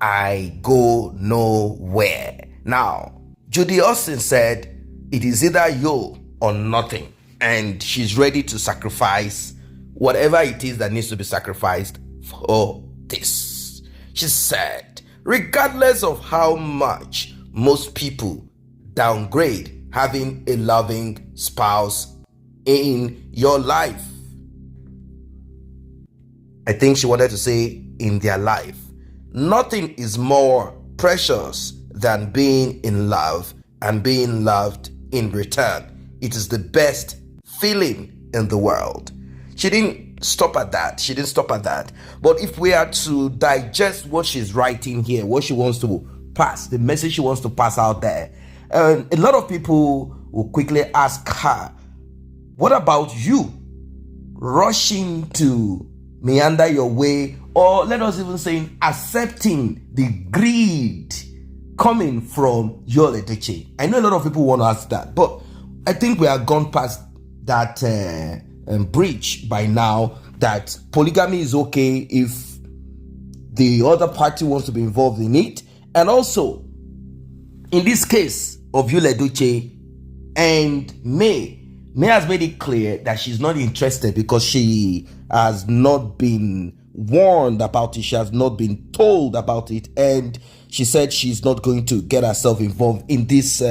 I go nowhere. Now, Judy Austin said, it is either you or nothing. And she's ready to sacrifice whatever it is that needs to be sacrificed for this. She said, regardless of how much most people downgrade having a loving spouse in your life, I think she wanted to say in their life, nothing is more precious than being in love and being loved in return. It is the best feeling in the world. She didn't stop at that. But if we are to digest what she's writing here, what she wants to pass, the message she wants to pass out there, a lot of people will quickly ask her, what about you rushing to meander your way, or let us even say accepting the greed coming from Yul Edochie? I know a lot of people want to ask that, but I think we have gone past that bridge by now, that polygamy is okay if the other party wants to be involved in it. And also, in this case of Yul Edochie and May has made it clear that she's not interested because she has not been warned about it. She has not been told about it. And she said she's not going to get herself involved in this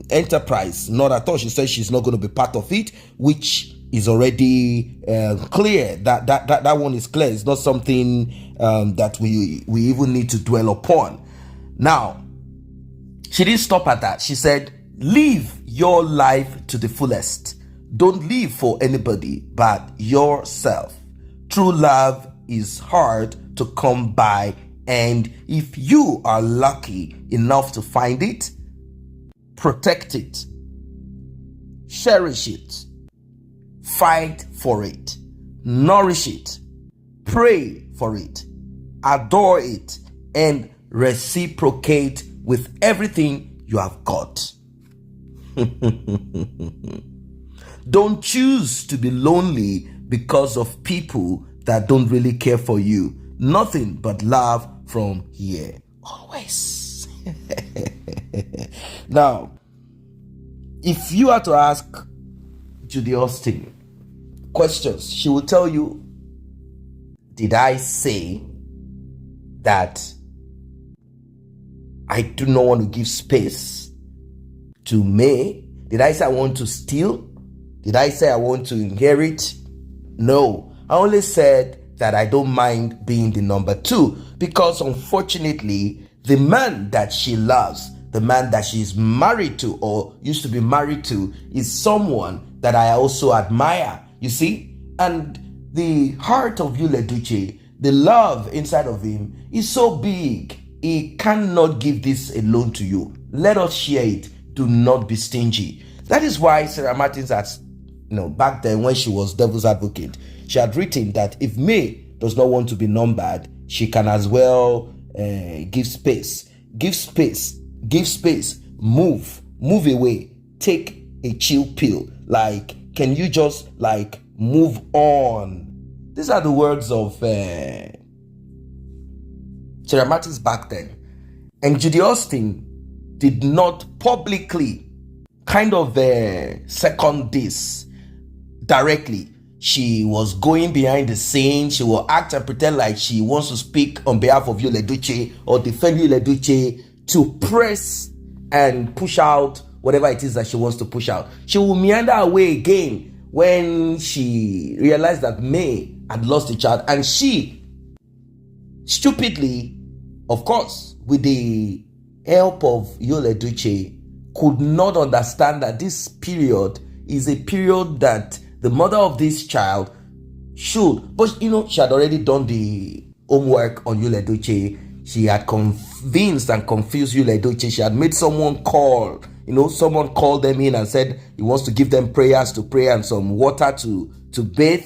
enterprise. Not at all. She said she's not going to be part of it, which is already clear. That one is clear. It's not something that we even need to dwell upon. Now, she didn't stop at that. She said, live your life to the fullest. Don't live for anybody but yourself. True love is hard to come by, and if you are lucky enough to find it, protect it, cherish it, fight for it, nourish it, pray for it, adore it, and reciprocate with everything you have got. Don't choose to be lonely because of people that don't really care for you. Nothing but love from here always. Now, if you are to ask Judy Austin questions, she will tell you, did I say that I do not want to give space to May? Did I say I want to steal? Did I say I want to inherit? No, I only said that I don't mind being the number two, because unfortunately, the man that she loves, the man that she's married to or used to be married to, is someone that I also admire, you see? And the heart of Yul Edochie, the love inside of him is so big, he cannot give this alone to you. Let us share it. Do not be stingy. That is why Sarah Martins has, back then when she was devil's advocate, she had written that if May does not want to be numbered, she can as well give space, move away, take a chill pill. Like, can you just move on? These are the words of Sarah Martins back then. And Judy Austin did not publicly second this directly. She was going behind the scenes. She will act and pretend like she wants to speak on behalf of Yul Edochie or defend Yul Edochie to press and push out whatever it is that she wants to push out. She will meander away again when she realized that May had lost a child, and she stupidly, of course, with the help of Yul Edochie, could not understand that this period is a period that the mother of this child should, but she had already done the homework on Yul Edochie. She had convinced and confused Yul Edochie. She had made someone call, someone called them in and said he wants to give them prayers to pray and some water to bathe.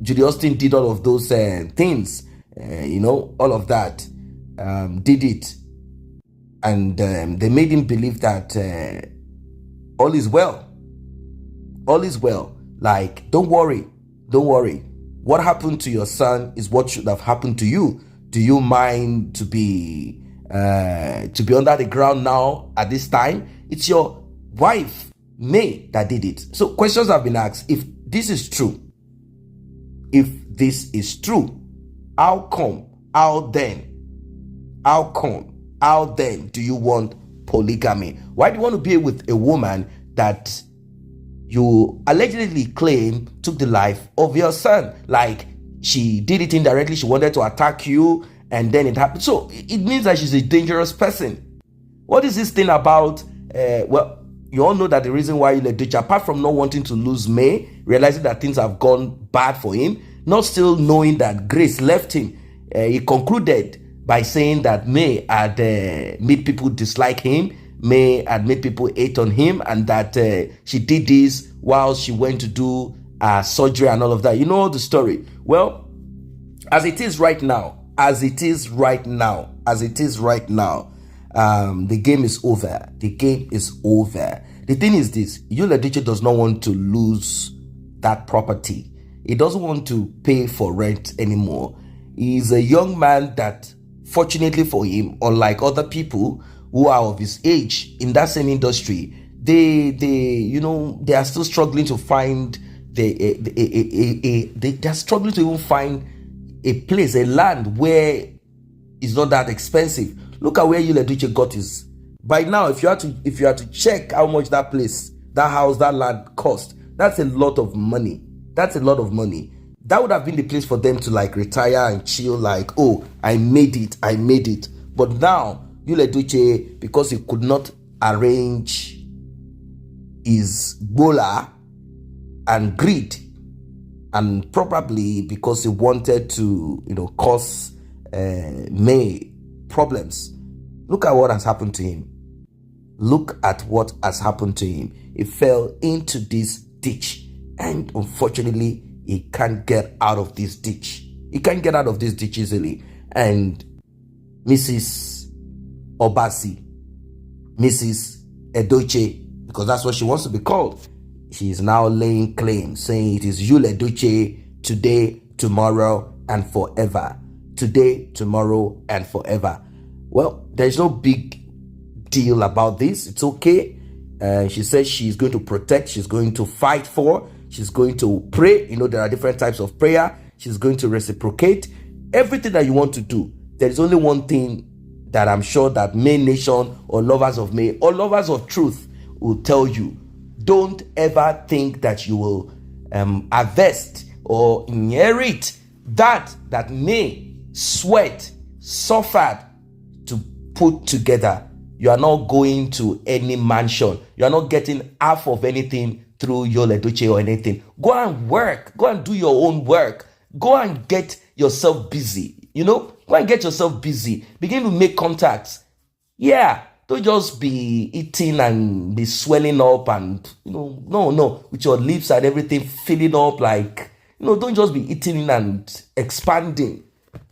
Judy Austin did all of those things, all of that, did it. And they made him believe that all is well. All is well. Like, don't worry. What happened to your son is what should have happened to you. Do you mind to be under the ground now at this time? It's your wife, May, that did it. So questions have been asked. If this is true, how come? How then do you want polygamy? Why do you want to be with a woman that you allegedly claim took the life of your son? Like, she did it indirectly. She wanted to attack you, and then it happened. So it means that she's a dangerous person. What is this thing about? Well, you all know that the reason why Yul Edochie, apart from not wanting to lose May, realizing that things have gone bad for him, not still knowing that Grace left him, he concluded by saying that May had made people dislike him, May had made people hate on him, and that she did this while she went to do surgery and all of that. You know the story. Well, as it is right now, the game is over. The game is over. The thing is this: Yul Edochie does not want to lose that property. He doesn't want to pay for rent anymore. He's a young man that, fortunately for him, unlike other people who are of his age in that same industry, they are still struggling to find they are struggling to even find a place, a land where it's not that expensive. Look at where Yul Edochie got his. By now, if you had to check how much that place, that house, that land cost, that's a lot of money. That would have been the place for them to like retire and chill, like, oh, I made it. But now, Yul Edochie, because he could not arrange his bola and greed, and probably because he wanted to, cause May problems. Look at what has happened to him. He fell into this ditch, and unfortunately, he can't get out of this ditch. Easily. And Mrs. Obasi, Mrs. Edochie, because that's what she wants to be called, she is now laying claim, saying it is Yul Edochie today, tomorrow, and forever. Today, tomorrow, and forever. Well, there's no big deal about this. It's okay. She says she's going to protect, she's going to fight for, she's going to pray. There are different types of prayer. She's going to reciprocate. Everything that you want to do. There is only one thing that I'm sure that May Nation or lovers of May or lovers of truth will tell you. Don't ever think that you will harvest or inherit that May sweat, suffered to put together. You are not going to any mansion. You are not getting half of anything through Yul Edochie or anything. Go and work. Go and do your own work. Go and get yourself busy. Go and get yourself busy. Begin to make contacts. Yeah. Don't just be eating and be swelling up and, no, with your lips and everything filling up like, don't just be eating and expanding.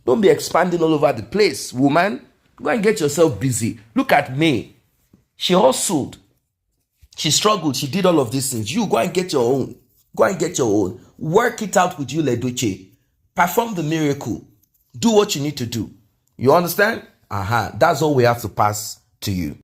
Don't be expanding all over the place, woman. Go and get yourself busy. Look at May. She hustled. She struggled. She did all of these things. You go and get your own. Work it out with Yul Edochie. Perform the miracle. Do what you need to do. You understand? That's all we have to pass to you.